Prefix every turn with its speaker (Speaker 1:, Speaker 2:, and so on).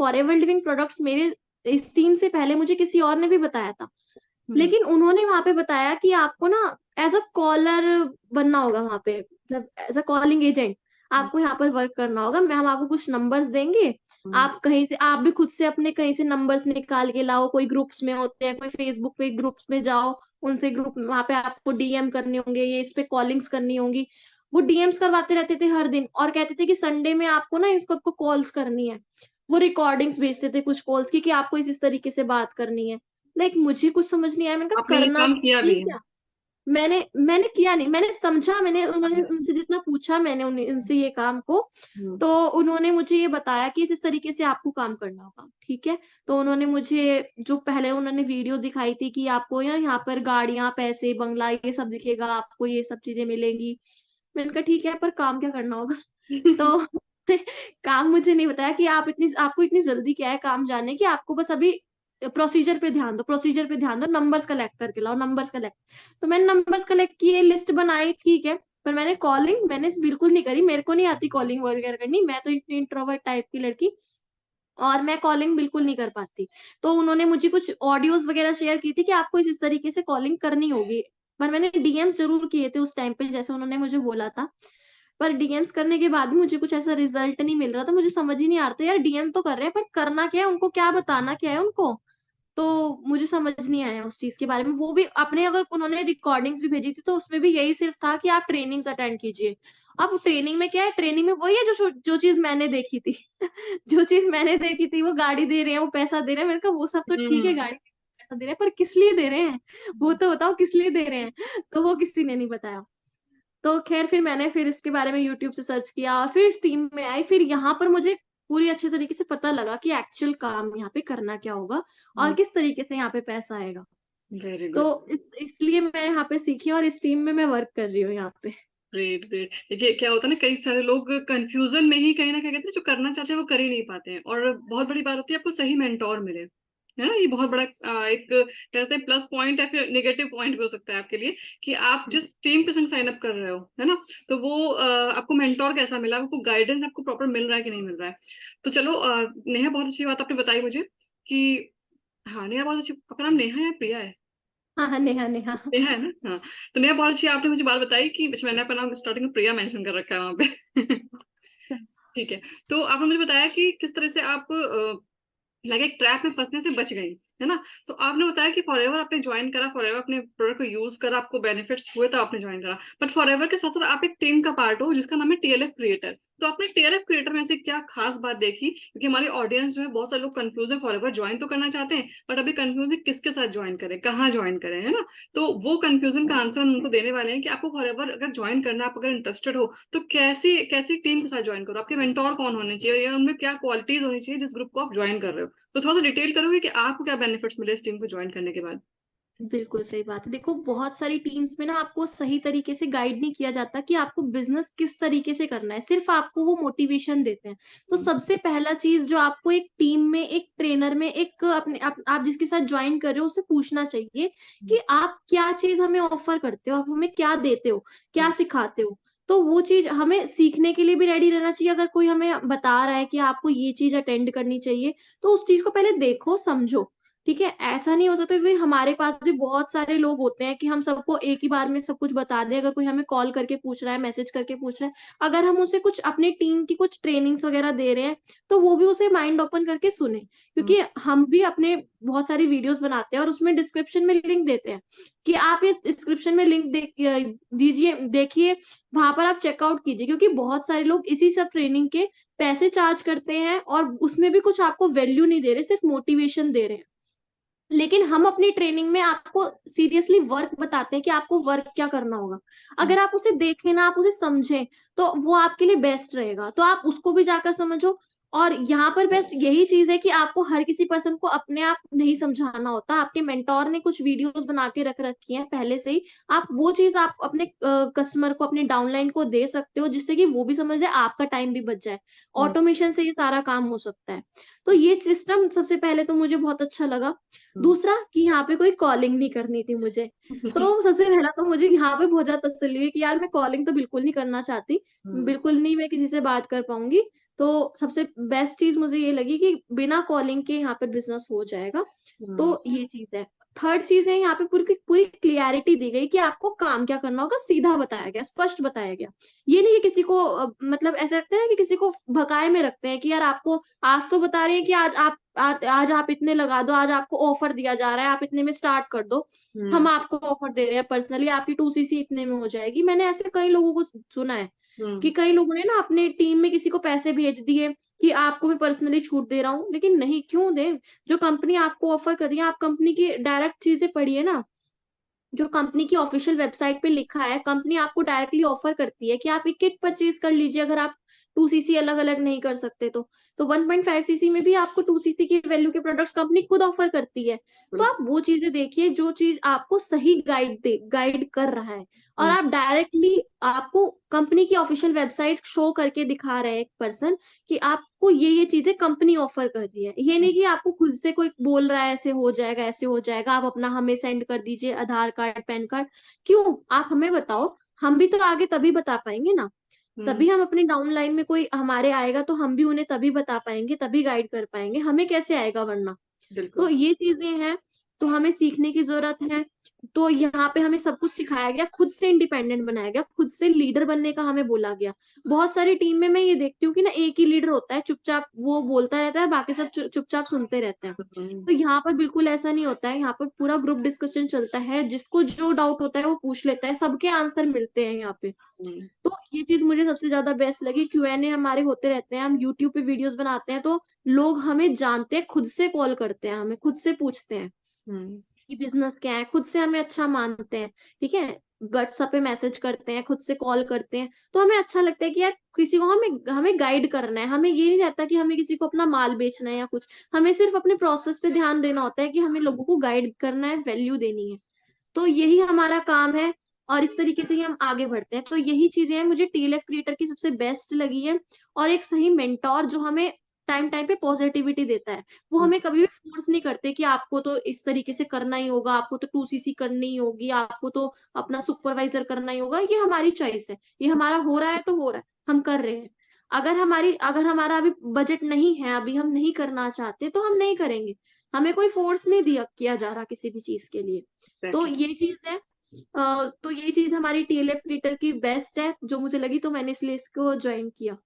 Speaker 1: Forever living products मेरे इस team से पहले मुझे किसी और ने भी बताया था, लेकिन उन्होंने वहां पे बताया कि आपको ना एज अ कॉलर बनना होगा वहां पे, मतलब एज अ कॉलिंग एजेंट आपको यहाँ पर वर्क करना होगा। हम आपको कुछ नंबर्स देंगे, आप कहीं से, आप भी खुद से अपने कहीं से नंबर्स निकाल के लाओ, कोई ग्रुप्स में होते हैं, कोई फेसबुक पे ग्रुप्स में जाओ, उनसे ग्रुप वहां पे आपको डीएम करने होंगे, ये इस पे कॉलिंग्स करनी होंगी। वो डीएम्स करवाते रहते थे हर दिन, और कहते थे कि संडे में आपको ना इसको आपको कॉल्स करनी है। वो रिकॉर्डिंग्स भेजते थे कुछ कॉल्स की कि आपको इस तरीके से बात करनी है। लाइक मुझे कुछ समझ नहीं आया, मैंने कहा
Speaker 2: आपने ये
Speaker 1: करना
Speaker 2: काम किया भी
Speaker 1: चाहिए
Speaker 2: है?
Speaker 1: क्या। मैंने मैंने किया नहीं, मैंने समझा, मैंने उन्होंने उनसे जितना पूछा मैंने उनसे ये काम को,
Speaker 2: हम्म।
Speaker 1: तो उन्होंने मुझे ये बताया कि इस तरीके से आपको काम करना होगा, ठीक है। तो उन्होंने मुझे जो पहले उन्होंने वीडियो दिखाई थी कि आपको यहाँ पर गाड़ियां, पैसे, बंगला ये सब दिखेगा, आपको ये सब चीजें मिलेंगी। मैंने कहा ठीक है, पर काम क्या करना होगा। तो काम मुझे नहीं बताया कि आपको इतनी जल्दी क्या है काम जानने की, आपको बस अभी प्रोसीजर पे ध्यान दो, प्रोसीजर पे ध्यान दो, नंबर्स कलेक्ट करके लाओ, नंबर्स कलेक्ट। तो मैंने नंबर्स कलेक्ट किए, लिस्ट बनाई, ठीक है। पर मैंने कॉलिंग मैंने बिल्कुल नहीं करी, मेरे को नहीं आती कॉलिंग वगैरह करनी, मैं तो इंट्रोवर्ट टाइप की लड़की, और मैं कॉलिंग बिल्कुल नहीं कर पाती। तो उन्होंने मुझे कुछ ऑडियोज वगैरह शेयर की थी कि आपको इस तरीके से कॉलिंग करनी होगी। पर मैंने डीएम्स जरूर किए थे उस टाइम पे, जैसे उन्होंने मुझे बोला था। पर डीएम्स करने के बाद भी मुझे कुछ ऐसा रिजल्ट नहीं मिल रहा था, मुझे समझ ही नहीं आ रहा था यार, डीएम तो कर रहे हैं पर करना क्या है, उनको क्या बताना क्या है उनको। तो मुझे समझ नहीं आया उस चीज के बारे में। वो भी अपने, अगर उन्होंने रिकॉर्डिंग्स भी भेजी थी तो उसमें भी यही सिर्फ था कि आप ट्रेनिंग्स अटेंड कीजिए। अब ट्रेनिंग में क्या है, ट्रेनिंग में वही है जो चीज मैंने देखी थी। जो चीज मैंने देखी थी, वो गाड़ी दे रहे हैं, वो पैसा दे रहे हैं, मैंने कहा वो सब तो ठीक है,
Speaker 2: हम्म।
Speaker 1: गाड़ी पैसा दे रहे हैं, पर किस लिए दे रहे हैं, वो तो बताओ किस लिए दे रहे हैं। तो वो किसी ने नहीं बताया। तो खैर फिर मैंने फिर इसके बारे में यूट्यूब से सर्च किया, और फिर इस टीम में आई, फिर यहाँ पर मुझे पूरी अच्छे तरीके से पता लगा कि एक्चुअल काम यहाँ पे करना क्या होगा, और किस तरीके से यहाँ पे पैसा आएगा।
Speaker 2: वेरी
Speaker 1: तो
Speaker 2: गुड।
Speaker 1: इसलिए मैं यहाँ पे सीखी, और इस टीम में मैं वर्क कर रही हूँ यहाँ पे।
Speaker 2: Great great. देखिए क्या होता है ना, कई सारे लोग कंफ्यूजन में ही कहीं ना कहीं कहते हैं जो करना चाहते हैं वो कर ही नहीं पाते हैं, और बहुत बड़ी बात होती है आपको सही मेंटोर मिले, है ना। ये बहुत बड़ा एक कहते हैं प्लस पॉइंट है, फिर नेगेटिव पॉइंट भी हो सकता है आपके लिए, कि आप जिस टीम के संग साइन अप कर रहे हो, है ना, तो वो आपको मेंटोर कैसा मिला, आपको गाइडेंस आपको प्रॉपर मिल रहा है कि नहीं मिल रहा है। तो चलो नेहा, बहुत अच्छी बात आपने बताई मुझे कि, हाँ नेहा बहुत अच्छी, आपका नाम नेहा है प्रिया है?
Speaker 1: हाँ हाँ, नेहा नेहा।
Speaker 2: नेहा है ना, हाँ। तो नेहा बहुत अच्छी आपने मुझे बात बताई कि मैंने अपना नाम स्टार्टिंग में प्रिया मेंशन कर रखा है वहां पे। ठीक है। तो आपने मुझे बताया कि किस तरह से आप लगे एक ट्रैप में फंसने से बच गई, है ना। तो आपने बताया कि फॉरएवर आपने ज्वाइन करा, फॉरएवर अपने प्रोडक्ट को यूज करा, आपको बेनिफिट्स हुए तो आपने ज्वाइन करा, बट फॉरएवर के साथ साथ आप एक टीम का पार्ट हो जिसका नाम है टीएलएफ क्रिएटर। तो आपने टीएलएफ क्रिएटर में से क्या खास बात देखी, क्योंकि हमारी ऑडियंस जो है बहुत सारे लोग कंफ्यूज है, फॉरएवर ज्वाइन तो करना चाहते हैं बट अभी कंफ्यूज है किसके साथ ज्वाइन करें, कहाँ ज्वाइन करें, है ना। तो वो कंफ्यूजन का आंसर हम उनको देने वाले हैं कि आपको फॉरएवर अगर ज्वाइन करना है, आप अगर इंटरेस्टेड हो तो कैसी कैसी टीम के साथ ज्वाइन करो, आपके मेंटोर कौन होने चाहिए, या उनमें क्या क्वालिटीज होनी चाहिए जिस ग्रुप को आप ज्वाइन कर रहे हो। तो थोड़ा सा डिटेल करोगे कि आपको क्या बेनिफिट्स मिले इस टीम को ज्वाइन करने के बाद?
Speaker 1: बिल्कुल सही बात है। देखो बहुत सारी टीम्स में ना आपको सही तरीके से गाइड नहीं किया जाता कि आपको बिजनेस किस तरीके से करना है, सिर्फ आपको वो मोटिवेशन देते हैं। तो सबसे पहला चीज जो आपको एक टीम में, एक ट्रेनर में, एक आप जिसके साथ ज्वाइन कर रहे हो उससे पूछना चाहिए कि आप क्या चीज हमें ऑफर करते हो, आप हमें क्या देते हो, क्या सिखाते हो। तो वो चीज हमें सीखने के लिए भी रेडी रहना चाहिए। अगर कोई हमें बता रहा है कि आपको ये चीज अटेंड करनी चाहिए, तो उस चीज को पहले देखो, समझो, ठीक है। ऐसा नहीं हो सकता कि हमारे पास भी बहुत सारे लोग होते हैं कि हम सबको एक ही बार में सब कुछ बता दें। अगर कोई हमें कॉल करके पूछ रहा है, मैसेज करके पूछ रहा है, अगर हम उसे कुछ अपनी टीम की कुछ ट्रेनिंग्स वगैरह दे रहे हैं, तो वो भी उसे माइंड ओपन करके सुने। क्योंकि हम भी अपने बहुत सारी वीडियोस बनाते हैं और उसमें डिस्क्रिप्शन में लिंक देते हैं कि आप इस डिस्क्रिप्शन में लिंक दीजिए, देखिए, वहां पर आप चेकआउट कीजिए। क्योंकि बहुत सारे लोग इसी सब ट्रेनिंग के पैसे चार्ज करते हैं और उसमें भी कुछ आपको वैल्यू नहीं दे रहे, सिर्फ मोटिवेशन दे रहे हैं। लेकिन हम अपनी ट्रेनिंग में आपको सीरियसली वर्क बताते हैं कि आपको वर्क क्या करना होगा। अगर आप उसे देखें ना, आप उसे समझें, तो वो आपके लिए बेस्ट रहेगा। तो आप उसको भी जाकर समझो। और यहाँ पर बेस्ट यही चीज है कि आपको हर किसी पर्सन को अपने आप नहीं समझाना होता। आपके मेंटोर ने कुछ वीडियोस बना के रख रखी हैं पहले से ही, आप वो चीज आप अपने कस्टमर को, अपने डाउनलाइन को दे सकते हो, जिससे कि वो भी समझ जाए, आपका टाइम भी बच जाए। ऑटोमेशन से ये सारा काम हो सकता है। तो ये सिस्टम सबसे पहले तो मुझे बहुत अच्छा लगा। दूसरा कि यहाँ पे कोई कॉलिंग नहीं करनी थी मुझे। तो सबसे पहला तो मुझे यहाँ पे बहुत ज्यादा तसल्ली हुई कि यार मैं कॉलिंग तो बिल्कुल नहीं करना चाहती, बिल्कुल नहीं मैं किसी से बात कर पाऊंगी। तो सबसे बेस्ट चीज मुझे ये लगी कि बिना कॉलिंग के यहाँ पे बिजनेस हो जाएगा। तो ये चीज है। थर्ड चीज है, यहाँ पे पूरी पूरी क्लियरिटी दी गई कि आपको काम क्या करना होगा, सीधा बताया गया, स्पष्ट बताया गया। ये नहीं कि किसी को मतलब ऐसे रखते हैं ना कि किसी को भगाए में रखते हैं कि यार आपको आज तो बता रहे हैं कि आज आप इतने लगा दो, आज आपको ऑफर दिया जा रहा है, आप इतने में स्टार्ट कर दो, हम आपको ऑफर दे रहे हैं पर्सनली, आपकी 2cc इतने में हो जाएगी। मैंने ऐसे कई लोगों को सुना है कि कई लोगों ने ना अपने टीम में किसी को पैसे भेज दिए कि आपको मैं पर्सनली छूट दे रहा हूँ, लेकिन नहीं, क्यों दे? जो कंपनी आपको ऑफर कर रही है, आप कंपनी की डायरेक्ट चीजें पढ़िए ना। जो कंपनी की ऑफिशियल वेबसाइट पे लिखा है, कंपनी आपको डायरेक्टली ऑफर करती है कि आप एक किट परचेज कर लीजिए अगर आप 2cc अलग अलग नहीं कर सकते तो 1.5cc में भी आपको 2cc की वैल्यू के प्रोडक्ट्स कंपनी खुद ऑफर करती है। तो आप वो चीजें देखिए जो चीज आपको सही गाइड कर रहा है, और आप डायरेक्टली, आपको कंपनी की ऑफिशियल वेबसाइट शो करके दिखा रहे हैं एक पर्सन कि आपको ये चीजें कंपनी ऑफर कर रही है। ये नहीं कि आपको खुद से कोई बोल रहा है ऐसे हो जाएगा ऐसे हो जाएगा, आप अपना हमें सेंड कर दीजिए आधार कार्ड पैन कार्ड। क्यों? आप हमें बताओ, हम भी तो आगे तभी बता पाएंगे ना। तभी हम अपनी डाउन लाइन में कोई हमारे आएगा तो हम भी उन्हें तभी बता पाएंगे, तभी गाइड कर पाएंगे, हमें कैसे आएगा वरना। तो ये चीजें हैं, तो हमें सीखने की जरूरत है। तो यहाँ पे हमें सब कुछ सिखाया गया, खुद से इंडिपेंडेंट बनाया गया, खुद से लीडर बनने का हमें बोला गया। बहुत सारी टीम में मैं ये देखती हूँ कि ना एक ही लीडर होता है, चुपचाप वो बोलता रहता है, बाकी सब चुपचाप सुनते रहते हैं। तो यहाँ पर बिल्कुल ऐसा नहीं होता है, यहाँ पर पूरा ग्रुप डिस्कशन चलता है, जिसको जो डाउट होता है वो पूछ लेता है, सबके आंसर मिलते हैं यहाँ पे। तो ये चीज मुझे सबसे ज्यादा बेस्ट लगी। Q&A हमारे होते रहते हैं, हम यूट्यूब पे वीडियोस बनाते हैं, तो लोग हमें जानते हैं, खुद से कॉल करते हैं, हमें खुद से पूछते हैं कि बिजनेस क्या है, खुद से हमें अच्छा मानते हैं। ठीक है, व्हाट्सएप पे मैसेज करते हैं, खुद से कॉल करते हैं, तो हमें अच्छा लगता है कि यार किसी को हमें हमें गाइड करना है। हमें ये नहीं रहता कि हमें किसी को अपना माल बेचना है या कुछ, हमें सिर्फ अपने प्रोसेस पे ध्यान देना होता है कि हमें लोगों को गाइड करना है, वैल्यू देनी है। तो यही हमारा काम है, और इस तरीके से ही हम आगे बढ़ते हैं। तो यही चीजें हैं मुझे TLF क्रिएटर की सबसे बेस्ट लगी है। और एक सही मेंटोर जो हमें टाइम टाइम पे पॉजिटिविटी देता है, वो हमें कभी भी फोर्स नहीं करते कि आपको तो इस तरीके से करना ही होगा, आपको तो 2cc करनी ही होगी, आपको तो अपना सुपरवाइजर करना ही होगा। ये हमारी चॉइस है, ये हमारा हो रहा है तो हो रहा है, हम कर रहे हैं। अगर हमारा अभी बजट नहीं है, अभी हम नहीं करना चाहते, तो हम नहीं करेंगे। हमें कोई फोर्स नहीं दिया किया जा रहा किसी भी चीज के लिए। तो ये चीज है। तो ये चीज हमारी TLF क्रिएटर की बेस्ट है जो मुझे लगी, तो मैंने इसलिए इसको ज्वाइन किया।